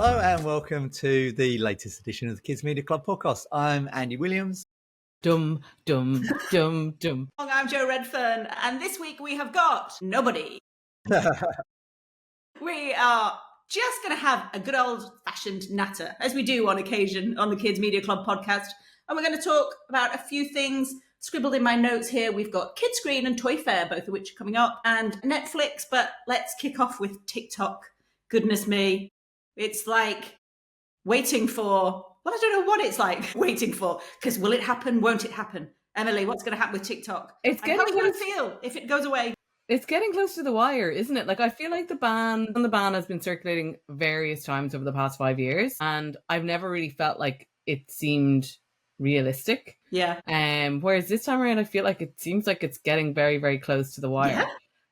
Hello and welcome to the latest edition of the Kids Media Club podcast. I'm Andy Williams. Dum, dum, dum, dum. I'm Jo Redfern, and this week we have got nobody. We are just going to have a good old-fashioned natter, as we do on occasion on the Kids Media Club podcast, and we're going to talk about a few things scribbled in my notes here. We've got Kidscreen and Toyfair, both of which are coming up, and Netflix, but let's kick off with TikTok. Goodness me. It's like waiting for... Well, I don't know what it's like waiting for, because will it happen? Won't it happen? Emily, what's going to happen with TikTok? How are you going to feel if it goes away? It's getting close to the wire, isn't it? Like, I feel like the ban has been circulating various times over the past 5 years, and I've never really felt like it seemed realistic. Yeah. Whereas this time around, I feel like it seems like it's getting very, very close to the wire. Yeah.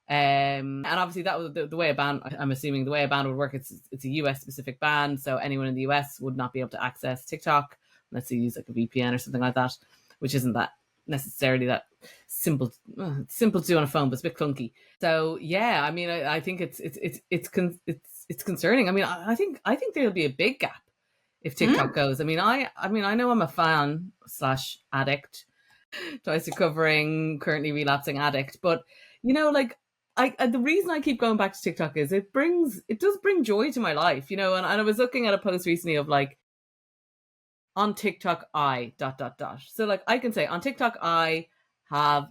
And obviously that was the way a ban, I'm assuming the way a ban would work, it's a US specific ban, so anyone in the US would not be able to access TikTok unless you use like a VPN or something like that, which isn't that necessarily that simple. It's simple to do on a phone, but it's a bit clunky. So yeah, I mean, I think it's concerning. I mean, I think there'll be a big gap if TikTok goes. I mean, I know I'm a fan / addict, twice recovering, currently relapsing addict, but you know, like. The reason I keep going back to TikTok is it does bring joy to my life, you know, and I was looking at a post recently of like, on TikTok, I ... So like I can say on TikTok, I have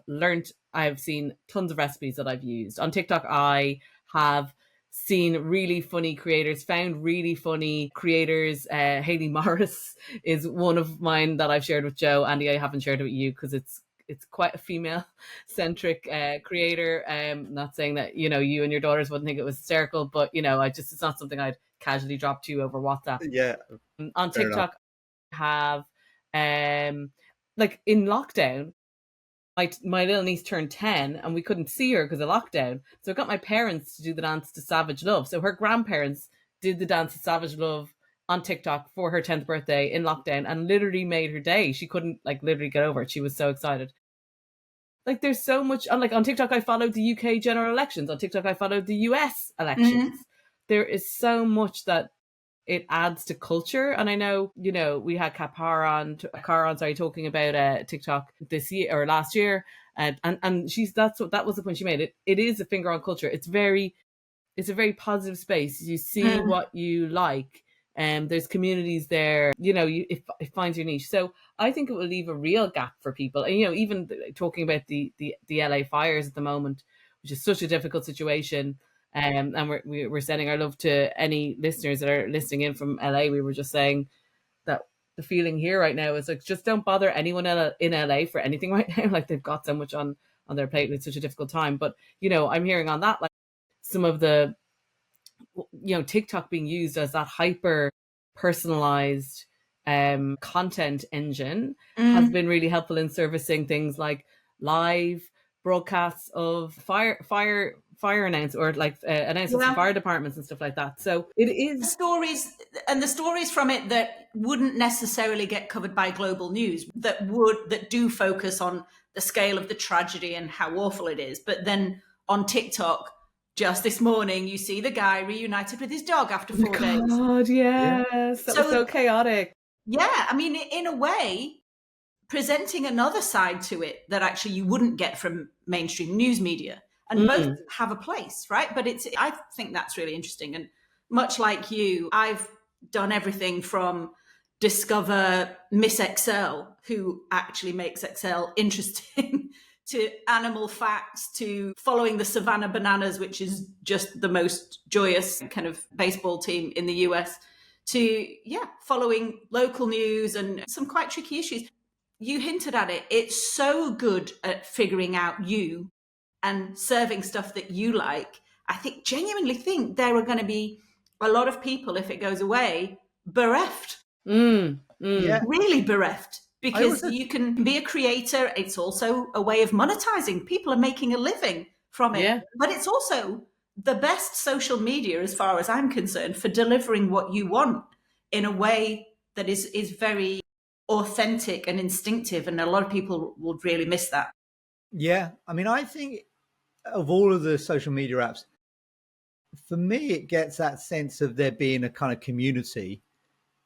seen tons of recipes that I've used. On TikTok, I have seen really funny creators, found really funny creators. Hayley Morris is one of mine that I've shared with Jo. Andy, I haven't shared it with you because it's quite a female-centric creator. Not saying that, you know, you and your daughters wouldn't think it was hysterical, but, you know, it's not something I'd casually drop to you over WhatsApp. Yeah. On TikTok, I have, like in lockdown, my little niece turned 10 and we couldn't see her because of lockdown. So I got my parents to do the dance to Savage Love. So her grandparents did the dance to Savage Love on TikTok for her 10th birthday in lockdown and literally made her day. She couldn't like literally get over it. She was so excited. Like there's so much, like on TikTok, I followed the UK general elections. On TikTok, I followed the US elections. Mm-hmm. There is so much that it adds to culture. And I know, you know, we had Car on talking about TikTok this year or last year. And that was the point she made. It is a finger on culture. It's a very positive space. You see what you like. There's communities there, you know, it finds your niche. So I think it will leave a real gap for people. And, you know, even talking about the LA fires at the moment, which is such a difficult situation. And we're sending our love to any listeners that are listening in from LA. We were just saying that the feeling here right now is like, just don't bother anyone in LA for anything right now. Like they've got so much on their plate and it's such a difficult time. But, you know, I'm hearing on that, like some of the, you know, TikTok being used as that hyper personalized content engine has been really helpful in servicing things like live broadcasts of fire announcements or like announcements from fire departments and stuff like that. So it is the stories from it that wouldn't necessarily get covered by global news that do focus on the scale of the tragedy and how awful it is. But then on TikTok, just this morning, you see the guy reunited with his dog after 4 days. God, yes. That was so chaotic. Yeah, I mean, in a way, presenting another side to it that actually you wouldn't get from mainstream news media. And both have a place, right? But I think that's really interesting. And much like you, I've done everything from discover Miss Excel, who actually makes Excel interesting, to animal facts, to following the Savannah Bananas, which is just the most joyous kind of baseball team in the US, to, following local news and some quite tricky issues. You hinted at it. It's so good at figuring out you and serving stuff that you like. I genuinely think there are going to be a lot of people, if it goes away, bereft. Really bereft. Because you can be a creator. It's also a way of monetizing. People are making a living from it. Yeah. But it's also the best social media, as far as I'm concerned, for delivering what you want in a way that is very authentic and instinctive. And a lot of people would really miss that. Yeah. I mean, I think of all of the social media apps, For me, it gets that sense of there being a kind of community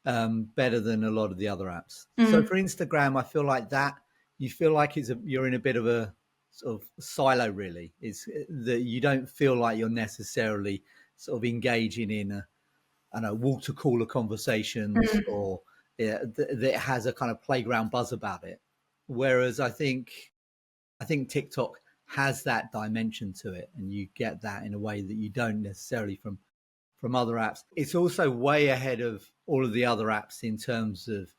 better than a lot of the other apps. So for Instagram, I feel like that you feel like you're in a bit of a sort of silo. Really, it's that you don't feel like you're necessarily sort of engaging in I don't know, water cooler conversations or that has a kind of playground buzz about it. Whereas I think TikTok has that dimension to it, and you get that in a way that you don't necessarily from other apps. It's also way ahead of all of the other apps in terms of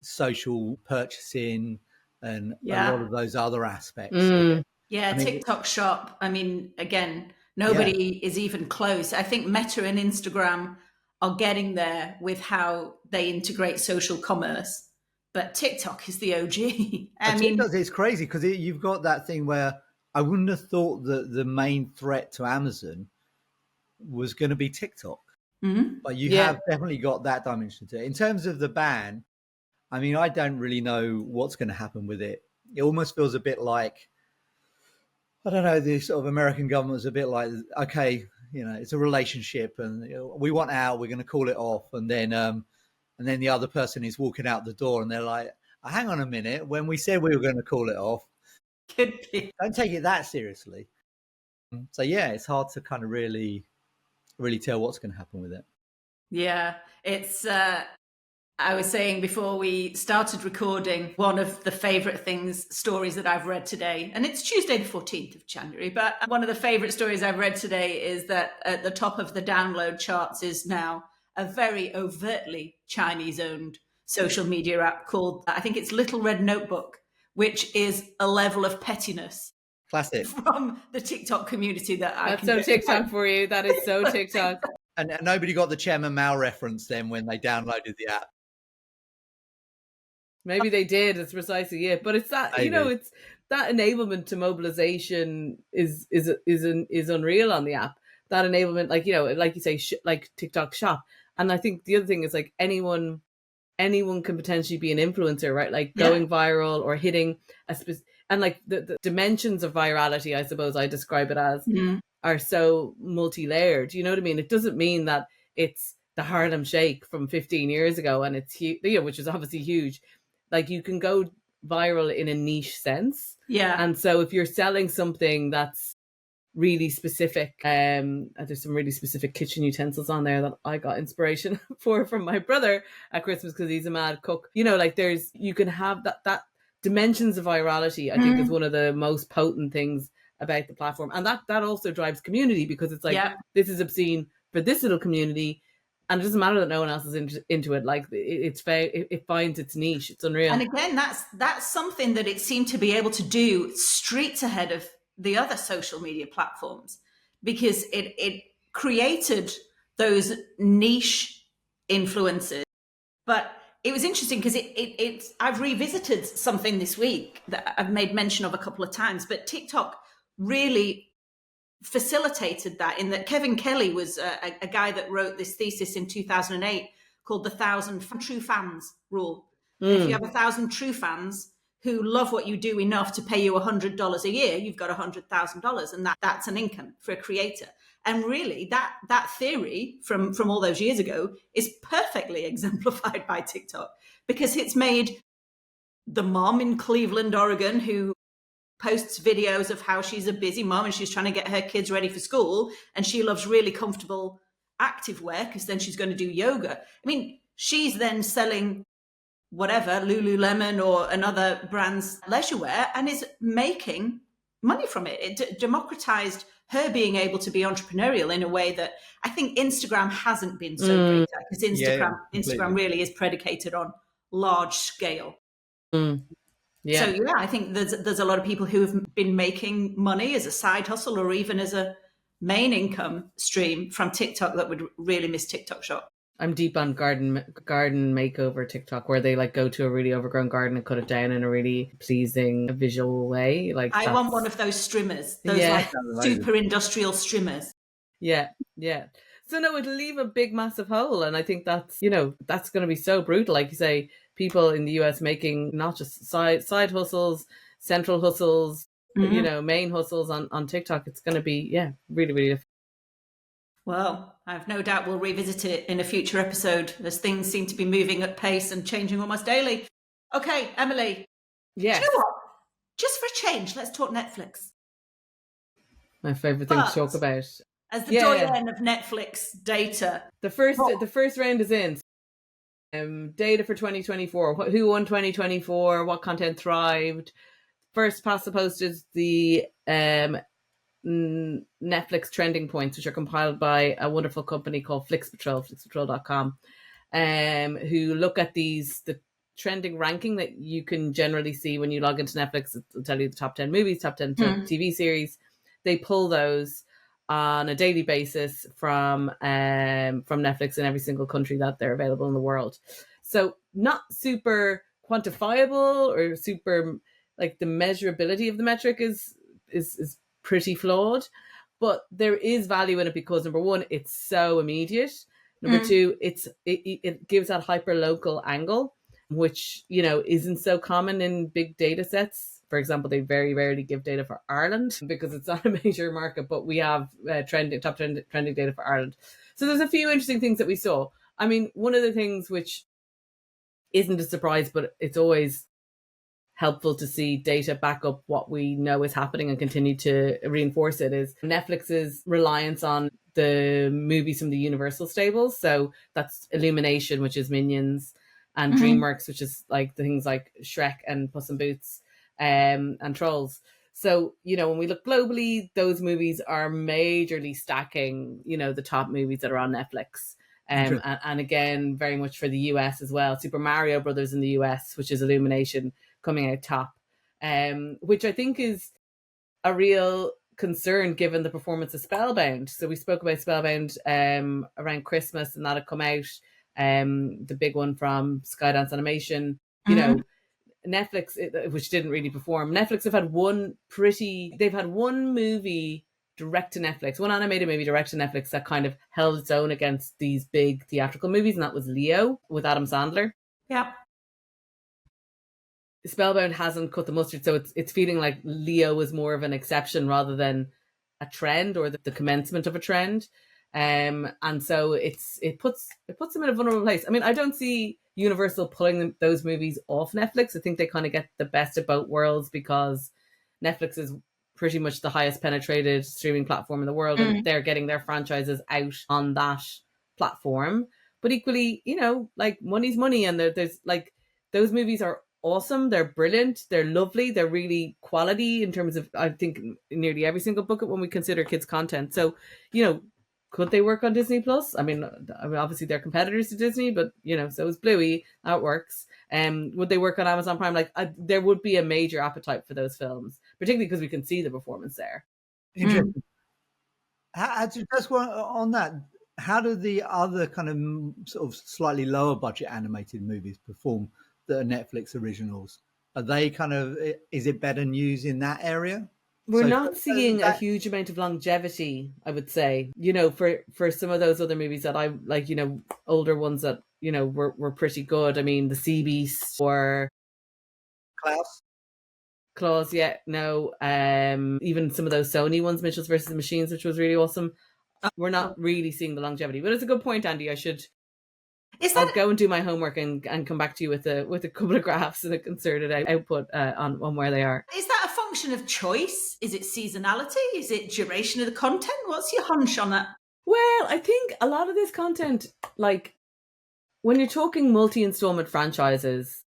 social purchasing and a lot of those other aspects. Yeah, I mean, TikTok Shop. I mean, again, yeah, nobody is even close. I think Meta and Instagram are getting there with how they integrate social commerce, but TikTok is the OG. I mean, TikTok is crazy because you've got that thing where I wouldn't have thought that the main threat to Amazon was going to be TikTok, but you Yeah. have definitely got that dimension to it. In terms of the ban, I mean, I don't really know what's going to happen with it. It almost feels a bit like, I don't know, the sort of American government's a bit like, okay, it's a relationship and we want out, we're going to call it off. And then the other person is walking out the door and they're like, hang on a minute, when we said we were going to call it off, could be. don't take it that seriously. So yeah, it's hard to kind of really, really tell what's going to happen with it. Yeah, it's. I was saying before we started recording, one of the favorite stories that I've read today, and it's Tuesday the 14th of January, but one of the favorite stories I've read today is that at the top of the download charts is now a very overtly Chinese-owned social media app called, I think it's Little Red Notebook, which is a level of pettiness Classic. from the TikTok community that That's so TikTok for you. That is so TikTok. And nobody got the Chairman Mao reference then when they downloaded the app. Maybe they did. It's precisely it. But it's that it's that enablement to mobilization is unreal on the app. That enablement, like like you say, like TikTok Shop. And I think the other thing is like anyone can potentially be an influencer, right? Like going viral or hitting and like the dimensions of virality, I suppose I describe it as, are so multi-layered. You know what I mean? It doesn't mean that it's the Harlem Shake from 15 years ago and it's huge, which is obviously huge. Like you can go viral in a niche sense. Yeah. And so if you're selling something that's really specific, there's some really specific kitchen utensils on there that I got inspiration from my brother at Christmas because he's a mad cook. Like you can have that dimensions of virality, I think is one of the most potent things about the platform. And that also drives community because it's like, this is obscene for this little community. And it doesn't matter that no one else is into it. Like it finds its niche. It's unreal. And again, that's something that it seemed to be able to do streets ahead of the other social media platforms, because it created those niche influences. But it was interesting because I've revisited something this week that I've made mention of a couple of times, but TikTok really facilitated that, in that Kevin Kelly was a guy that wrote this thesis in 2008 called the 1,000 True Fans Rule. If you have 1,000 true fans who love what you do enough to pay you $100 a year, you've got $100,000, and that's an income for a creator. And really, that theory from all those years ago is perfectly exemplified by TikTok, because it's made the mom in Cleveland, Oregon, who posts videos of how she's a busy mom and she's trying to get her kids ready for school, and she loves really comfortable activewear because then she's going to do yoga. I mean, she's then selling whatever, Lululemon or another brand's leisure wear, and is making money from it. It democratized her being able to be entrepreneurial in a way that I think Instagram hasn't been so great at, because Instagram really is predicated on large scale. Yeah. So I think there's a lot of people who have been making money as a side hustle or even as a main income stream from TikTok that would really miss TikTok Shop. I'm deep on garden makeover TikTok, where they like go to a really overgrown garden and cut it down in a really pleasing visual way. Like I want one of those strimmers, those like super industrial strimmers. Yeah. So no, it'll leave a big, massive hole, and I think that's that's going to be so brutal. Like you say, people in the US making not just side hustles, central hustles, main hustles on TikTok. It's going to be really, really difficult. Well, I've no doubt we'll revisit it in a future episode as things seem to be moving at pace and changing almost daily. Okay, Emily. Yes. Do you know what? Just for a change, let's talk Netflix. My favourite thing to talk about. As the doyen of Netflix data. The first round is in. Data for 2024. Who won 2024? What content thrived? First past the post is the Netflix trending points, which are compiled by a wonderful company called FlixPatrol, flixpatrol.com, who look at the trending ranking that you can generally see when you log into Netflix. It'll tell you the top 10 movies, top 10 TV series. They pull those on a daily basis from Netflix in every single country that they're available in the world. So not super quantifiable or super, like, the measurability of the metric is pretty flawed, but there is value in it because, number one, it's so immediate. Number two, it gives that hyper local angle, which, you know, isn't so common in big data sets. For example, they very rarely give data for Ireland because it's not a major market, but we have trending data for Ireland. So there's a few interesting things that we saw. I mean, one of the things which isn't a surprise, but it's always helpful to see data back up what we know is happening and continue to reinforce it, is Netflix's reliance on the movies from the Universal stables. So that's Illumination, which is Minions, and DreamWorks, which is like the things like Shrek and Puss in Boots, and Trolls. So, you know, when we look globally, those movies are majorly stacking, you know, the top movies that are on Netflix. And again, very much for the US as well. Super Mario Brothers in the US, which is Illumination, coming out top, which I think is a real concern given the performance of Spellbound. So we spoke about Spellbound around Christmas, and that had come out, the big one from Skydance Animation. You know, Netflix, which didn't really perform. Netflix have had one movie direct to Netflix, one animated movie direct to Netflix that kind of held its own against these big theatrical movies, and that was Leo with Adam Sandler. Yeah. Spellbound hasn't cut the mustard, so it's feeling like Leo was more of an exception rather than a trend, or the commencement of a trend. And so it puts them in a vulnerable place. I mean, I don't see Universal pulling those movies off Netflix. I think they kind of get the best of both worlds because Netflix is pretty much the highest penetrated streaming platform in the world, and they're getting their franchises out on that platform. But equally, you know, like, money's money, and there's like, those movies are awesome, they're brilliant, they're lovely, they're really quality in terms of, I think, nearly every single bucket when we consider kids content. So, you know, could they work on Disney Plus? I mean, obviously they're competitors to Disney, but, you know, so is Bluey. That works. Would they work on Amazon Prime? Like, there would be a major appetite for those films, particularly because we can see the performance there. Interesting. Just on that, how do the other kind of sort of slightly lower budget animated movies perform that are Netflix originals? Are they kind of, is it better news in that area? We're not seeing a huge amount of longevity, I would say, you know, for some of those other movies that I like, you know, older ones that, you know, were pretty good. I mean, the Sea Beast or Klaus, yeah, no. Even some of those Sony ones, Mitchells versus the Machines, which was really awesome. We're not really seeing the longevity, but it's a good point, Andy. I'll go and do my homework and come back to you with a couple of graphs and a concerted output on where they are. Is that a function of choice? Is it seasonality? Is it duration of the content? What's your hunch on that? Well, I think a lot of this content, like, when you're talking multi-installment franchises,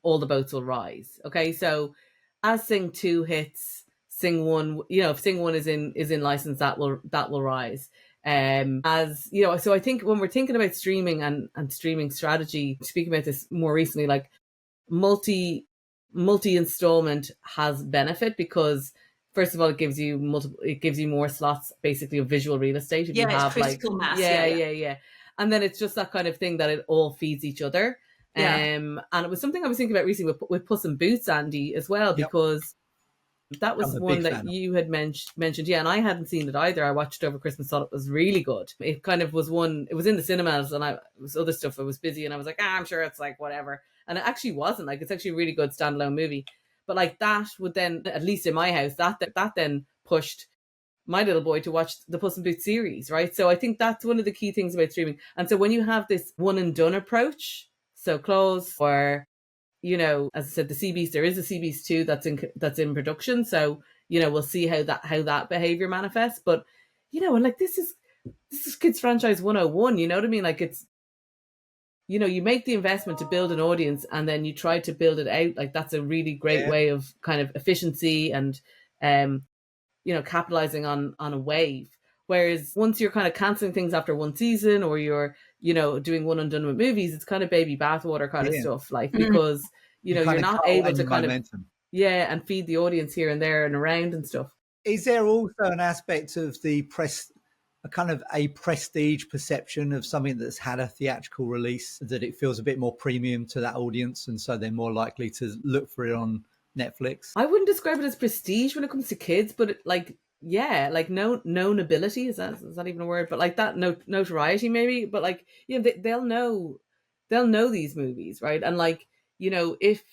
all the boats will rise. Okay, so as Sing 2 hits, Sing 1, you know, if Sing 1 is in license, that will rise. As you know, so I think when we're thinking about streaming and streaming strategy, speaking about this more recently, like, multi installment has benefit because, first of all, it gives you more slots, basically, of visual real estate. If you have, it's critical mass. Yeah. And then it's just that kind of thing that it all feeds each other. And it was something I was thinking about recently with Puss in Boots, Andy, as well, because that was one that you had mentioned. Yeah, and I hadn't seen it either. I watched it over Christmas, thought it was really good. It kind of was it was in the cinemas, and it was other stuff. I was busy, and I was like, I'm sure it's like whatever. And it actually wasn't. Like, it's actually a really good standalone movie. But like, that would then, at least in my house, that then pushed my little boy to watch the Puss in Boots series, right? So I think that's one of the key things about streaming. And so when you have this one and done approach, so Close, or, you know, as I said, the Sea Beast, there is a Sea Beast 2 that's in production. So, you know, we'll see how that behavior manifests. But, you know, and like this is kids franchise 101, you know what I mean? Like, it's, you know, you make the investment to build an audience and then you try to build it out. Like, that's a really great way of kind of efficiency and, you know, capitalizing on a wave. Whereas once you're kind of canceling things after one season, or you're, you know, doing one and done with movies, it's kind of baby bathwater kind of stuff. Like, because, you know, you're not able to kind of, and feed the audience here and there and around and stuff. Is there also an aspect of the a kind of a prestige perception of something that's had a theatrical release, that it feels a bit more premium to that audience, and so they're more likely to look for it on Netflix? I wouldn't describe it as prestige when it comes to kids, but like knownability, is that even a word? But like that notoriety maybe. But like, you know, they'll know these movies, right? And like, you know, if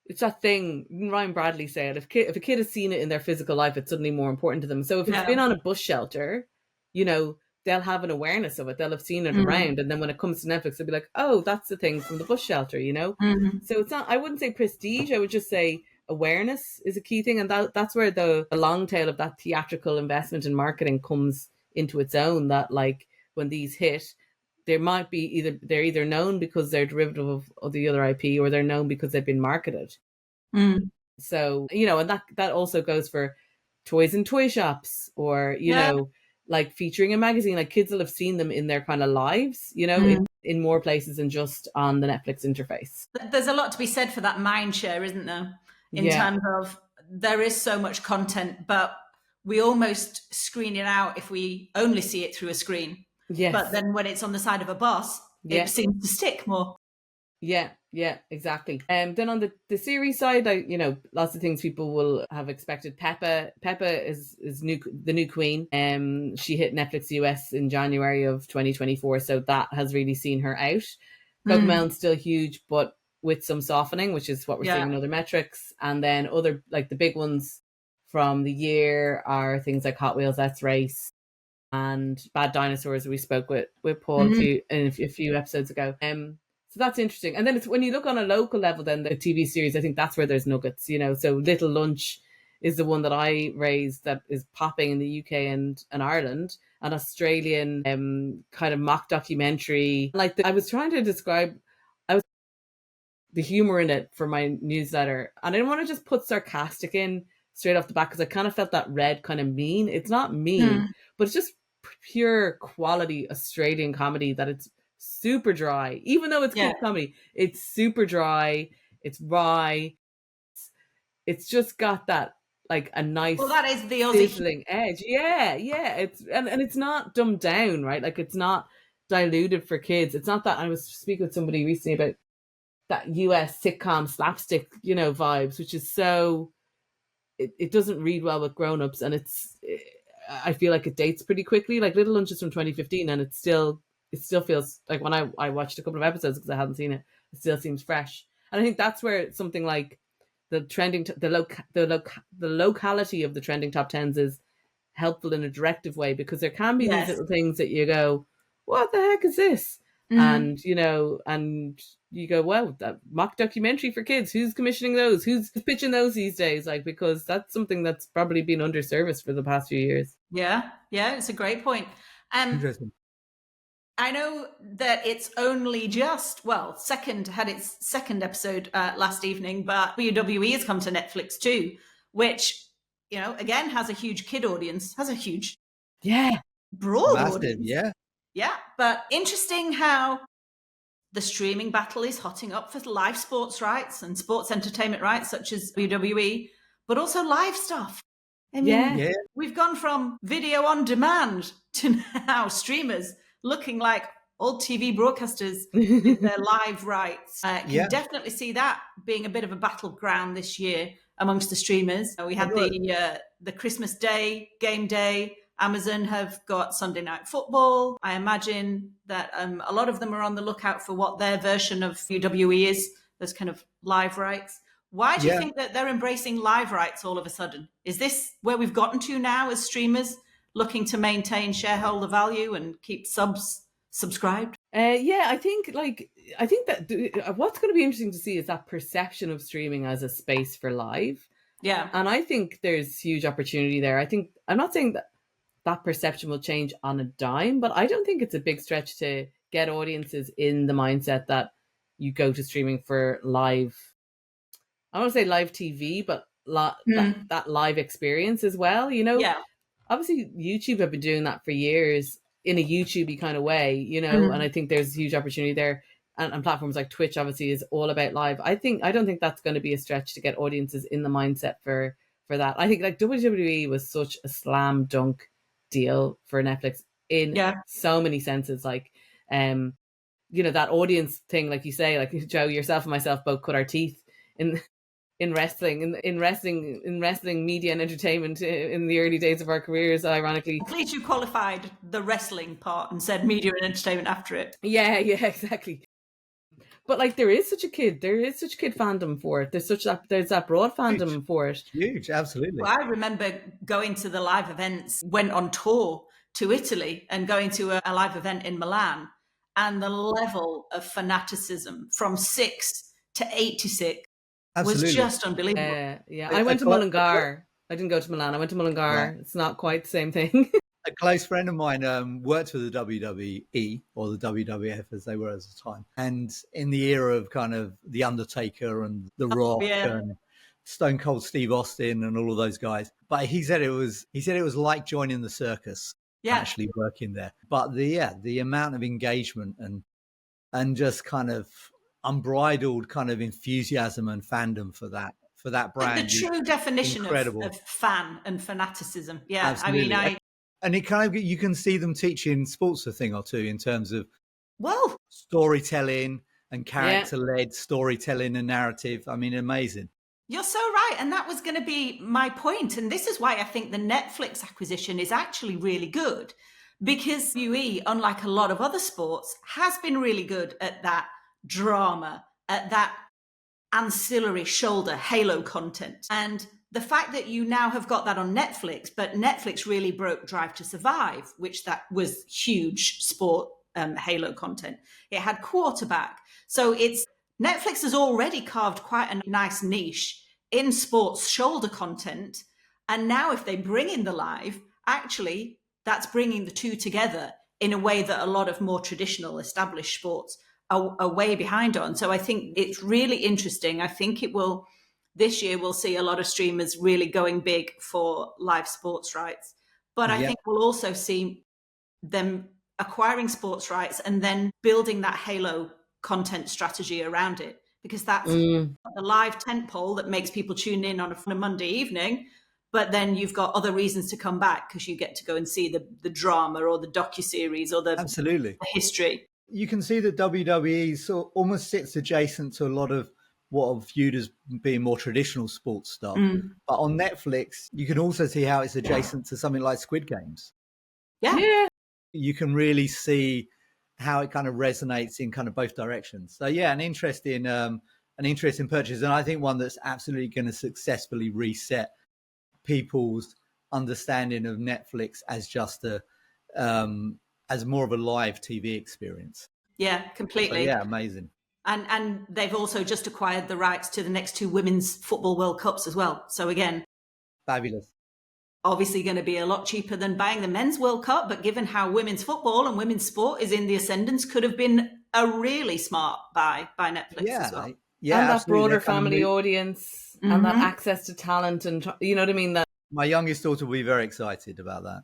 it's that thing Ryan Bradley said, if a kid has seen it in their physical life, it's suddenly more important to them. So if it's been on a bus shelter, you know, they'll have an awareness of it. They'll have seen it around. And then when it comes to Netflix, they'll be like, oh, that's the thing from the bus shelter, you know? So it's not, I wouldn't say prestige. I would just say awareness is a key thing. And that's where the long tail of that theatrical investment in marketing comes into its own, that like when these hit, there might be they're either known because they're derivative of the other IP, or they're known because they've been marketed. So, you know, and that also goes for toys in toy shops, or, you know, like featuring a magazine. Like, kids will have seen them in their kind of lives, you know, in more places than just on the Netflix interface. There's a lot to be said for that mind share, isn't there? In terms of, there is so much content, but we almost screen it out if we only see it through a screen. Yes. But then when it's on the side of a bus, it seems to stick more. Yeah, exactly. Then on the series side, you know, lots of things people will have expected. Peppa is the new queen. She hit Netflix US in January of 2024, so that has really seen her out. Cocomelon's still huge, but with some softening, which is what we're seeing in other metrics. And then other, like the big ones from the year are things like Hot Wheels Let's Race and Bad Dinosaurs. We spoke with Paul a few episodes ago. So that's interesting. And then it's when you look on a local level, then the TV series, I think that's where there's nuggets, you know. So Little Lunch is the one that I raised that is popping in the UK and Ireland, an Australian kind of mock documentary. Like I was trying to describe the humor in it for my newsletter, and I didn't want to just put sarcastic in straight off the bat, because I kind of felt that read kind of mean. It's not mean, but it's just pure quality Australian comedy that it's super dry. Even though it's good comedy, it's super dry, it's wry, it's just got that like a nice, well, that is the Aussie sizzling edge. It's and it's not dumbed down, right? Like, it's not diluted for kids. It's not that. I was speaking with somebody recently about that US sitcom slapstick, you know, vibes, which is so it doesn't read well with grown-ups, and I feel like it dates pretty quickly. Like Little Lunch is from 2015, and it still feels like, when I watched a couple of episodes because I hadn't seen it, it still seems fresh. And I think that's where something like the trending, the locality of the trending top tens is helpful in a directive way, because there can be these little things that you go, what the heck is this? And, you know, and you go, well, that mock documentary for kids, who's commissioning those? Who's pitching those these days? Like, because that's something that's probably been underserviced for the past few years. Yeah, it's a great point. Interesting. I know that it's only just, had its second episode last evening, but WWE has come to Netflix too, which, you know, again, has a huge kid audience, has a huge broad audience. Yeah, but interesting how the streaming battle is hotting up for live sports rights and sports entertainment rights, such as WWE, but also live stuff. I mean, we've gone from video on demand to now streamers looking like old TV broadcasters with their live rights. You definitely see that being a bit of a battleground this year amongst the streamers. We had the Christmas Day, game day. Amazon have got Sunday Night Football. I imagine that a lot of them are on the lookout for what their version of WWE is, those kind of live rights. Why do you think that they're embracing live rights all of a sudden? Is this where we've gotten to now as streamers, looking to maintain shareholder value and keep subscribed? I think that what's going to be interesting to see is that perception of streaming as a space for live. Yeah. And I think there's huge opportunity there. I'm not saying that perception will change on a dime, but I don't think it's a big stretch to get audiences in the mindset that you go to streaming for live. I don't want to say live TV, but that live experience as well. Yeah. Obviously YouTube have been doing that for years in a YouTubey kind of way, and I think there's huge opportunity there. And platforms like Twitch obviously is all about live. I don't think that's going to be a stretch to get audiences in the mindset for that. I think like WWE was such a slam dunk deal for Netflix in so many senses. Like, that audience thing, like you say, like Joe, yourself and myself both cut our teeth in wrestling, in wrestling media and entertainment in the early days of our careers, ironically. At least you qualified the wrestling part and said media and entertainment after it. Yeah, exactly. But like there is such a kid fandom for it. There's that broad fandom for it. Huge, absolutely. Well, I remember going to the live events, went on tour to Italy and going to a live event in Milan, and the level of fanaticism from 6 to 86 was just unbelievable. I went to Mullingar. I didn't go to Milan. I went to Mullingar. Yeah. It's not quite the same thing. A close friend of mine worked for the WWE, or the WWF as they were at the time. And in the era of kind of The Undertaker and The Rock and Stone Cold Steve Austin and all of those guys. But he said it was like joining the circus, actually working there. But the amount of engagement and just kind of unbridled kind of enthusiasm and fandom for that brand. The true definition of fan and fanaticism. Yeah. Absolutely. I mean, and it kind of, you can see them teaching sports a thing or two in terms of storytelling and character-led storytelling and narrative. I mean, amazing. You're so right. And that was going to be my point. And this is why I think the Netflix acquisition is actually really good, because UE, unlike a lot of other sports, has been really good at that drama, at that ancillary shoulder halo content. And the fact that you now have got that on Netflix, but Netflix really broke Drive to Survive, which that was huge sport halo content. It had Quarterback. So Netflix has already carved quite a nice niche in sports shoulder content. And now if they bring in the live, actually, that's bringing the two together in a way that a lot of more traditional established sports are way behind on. So I think it's really interesting. I think this year we'll see a lot of streamers really going big for live sports rights. But I think we'll also see them acquiring sports rights and then building that halo content strategy around it, because that's the live tentpole that makes people tune in on a Monday evening. But then you've got other reasons to come back because you get to go and see the drama or the docuseries or the history. You can see that WWE sort of almost sits adjacent to a lot of what are viewed as being more traditional sports stuff. But on Netflix, you can also see how it's adjacent to something like Squid Games. Yeah. You can really see how it kind of resonates in kind of both directions. So an interesting purchase. And I think one that's absolutely going to successfully reset people's understanding of Netflix as just as more of a live TV experience. Yeah, completely. So, amazing. And they've also just acquired the rights to the next 2 Women's Football World Cups as well. So again, fabulous. Obviously going to be a lot cheaper than buying the Men's World Cup, but given how women's football and women's sport is in the ascendance, could have been a really smart buy by Netflix as well. Yeah, and that broader family audience and that access to talent, and you know what I mean? That my youngest daughter will be very excited about that.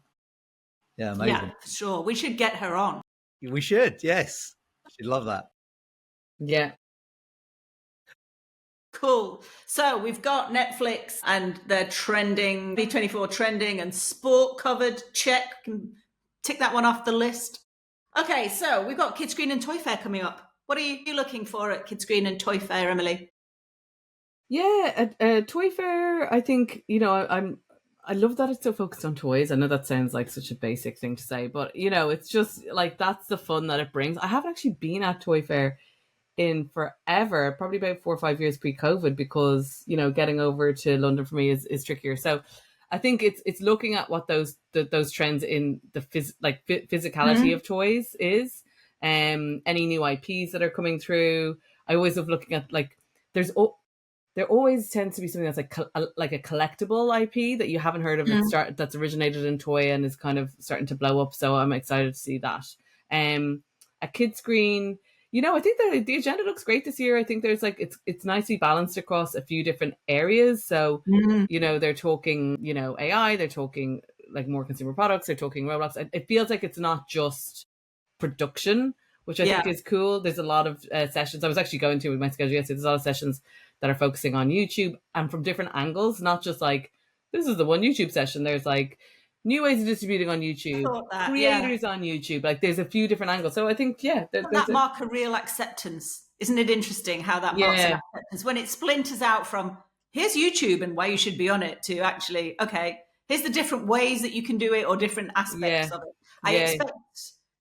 Yeah, amazing. Yeah, sure. We should get her on. We should, yes. She'd love that. Yeah. Cool. So we've got Netflix and they're trending, B24 trending and sport covered. Check. Can tick that one off the list. Okay, so we've got Kidscreen and Toyfair coming up. What are you looking for at Kidscreen and Toyfair, Emily? Yeah, Toyfair, I think, I love that it's so focused on toys. I know that sounds like such a basic thing to say, but it's just like that's the fun that it brings. I haven't actually been at Toyfair in forever, probably about 4 or 5 years pre-COVID, because, you know, getting over to London for me is trickier. So I think it's looking at what those trends in the physicality of toys is, any new IPs that are coming through. I always love looking at, like, there always tends to be something that's like a collectible IP that you haven't heard of, that's originated in toy and is kind of starting to blow up. So I'm excited to see that. At Kidscreen, you know, I think the agenda looks great this year. I think there's like, it's nicely balanced across a few different areas. So, you know, they're talking, you know, AI, they're talking like more consumer products, they're talking Roblox. It feels like it's not just production, which I think is cool. There's a lot of sessions I was actually going to with my schedule yesterday. There's a lot of sessions that are focusing on YouTube and from different angles, not just like, this is the one YouTube session. There's like new ways of distributing on YouTube, creators on YouTube. Like, there's a few different angles. So I think, that mark a real acceptance. Isn't it interesting how that marks an acceptance when it splinters out from here's YouTube and why you should be on it to actually, okay, here's the different ways that you can do it or different aspects of it.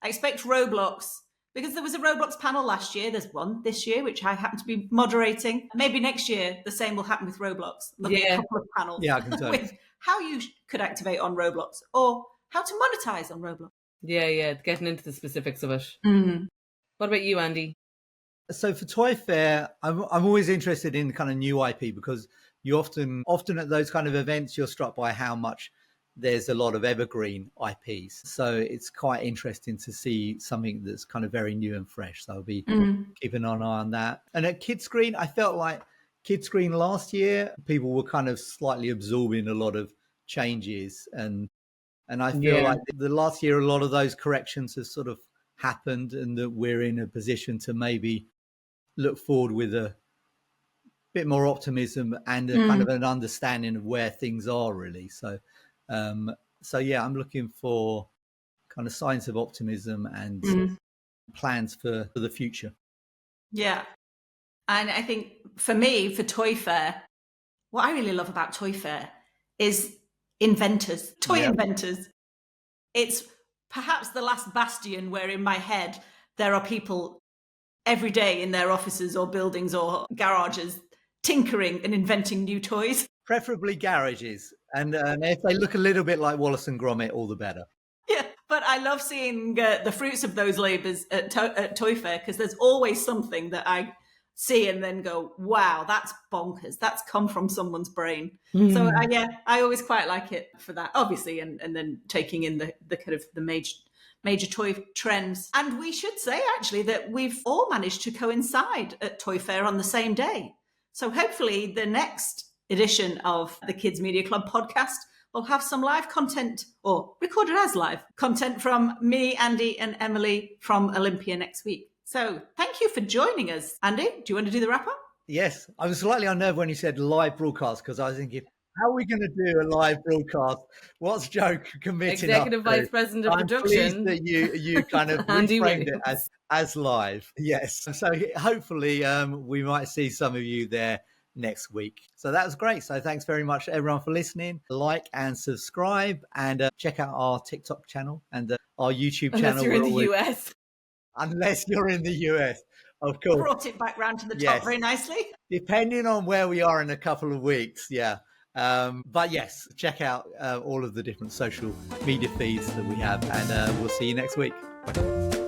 I expect Roblox, because there was a Roblox panel last year. There's one this year, which I happen to be moderating. Maybe next year the same will happen with Roblox. There'll be a couple of panels I can tell with how you could activate on Roblox or how to monetize on Roblox. Yeah, getting into the specifics of it. What about you, Andy? So for Toyfair, I'm always interested in kind of new IP, because you often at those kind of events, you're struck by how much there's a lot of evergreen IPs. So it's quite interesting to see something that's kind of very new and fresh. So I'll be keeping an eye on that. And at Kidscreen, I felt like Kidscreen last year, people were kind of slightly absorbing a lot of changes. And I feel like the last year, a lot of those corrections have sort of happened, and that we're in a position to maybe look forward with a bit more optimism and a kind of an understanding of where things are really. So I'm looking for kind of signs of optimism and plans for the future. Yeah. And I think for me, for Toyfair, what I really love about Toyfair is inventors, inventors. It's perhaps the last bastion where in my head there are people every day in their offices or buildings or garages tinkering and inventing new toys. Preferably garages. And if they look a little bit like Wallace and Gromit, all the better. Yeah, but I love seeing the fruits of those labours at Toyfair, because there's always something that I see and then go, wow, that's bonkers. That's come from someone's brain. So I always quite like it for that, obviously, and then taking in the kind of the major toy trends. And we should say, actually, that we've all managed to coincide at Toyfair on the same day. So hopefully the next edition of the Kids Media Club podcast will have some live content, or recorded as live content, from me, Andy, and Emily from Olympia next week. So thank you for joining us. Andy, do you want to do the wrap-up? Yes. I was slightly unnerved when you said live broadcast, because I was thinking, how are we going to do a live broadcast? What's Joe committing Executive Vice President of Production. I'm pleased that you kind of reframed it as live. Yes. So hopefully we might see some of you there next week. So that was great. So thanks very much everyone for listening. Like and subscribe, and check out our TikTok channel and our YouTube channel. Unless you're in the US. Unless you're in the US, of course. Brought it back round to the top very nicely. Depending on where we are in a couple of weeks, but yes, check out all of the different social media feeds that we have, and we'll see you next week. Bye.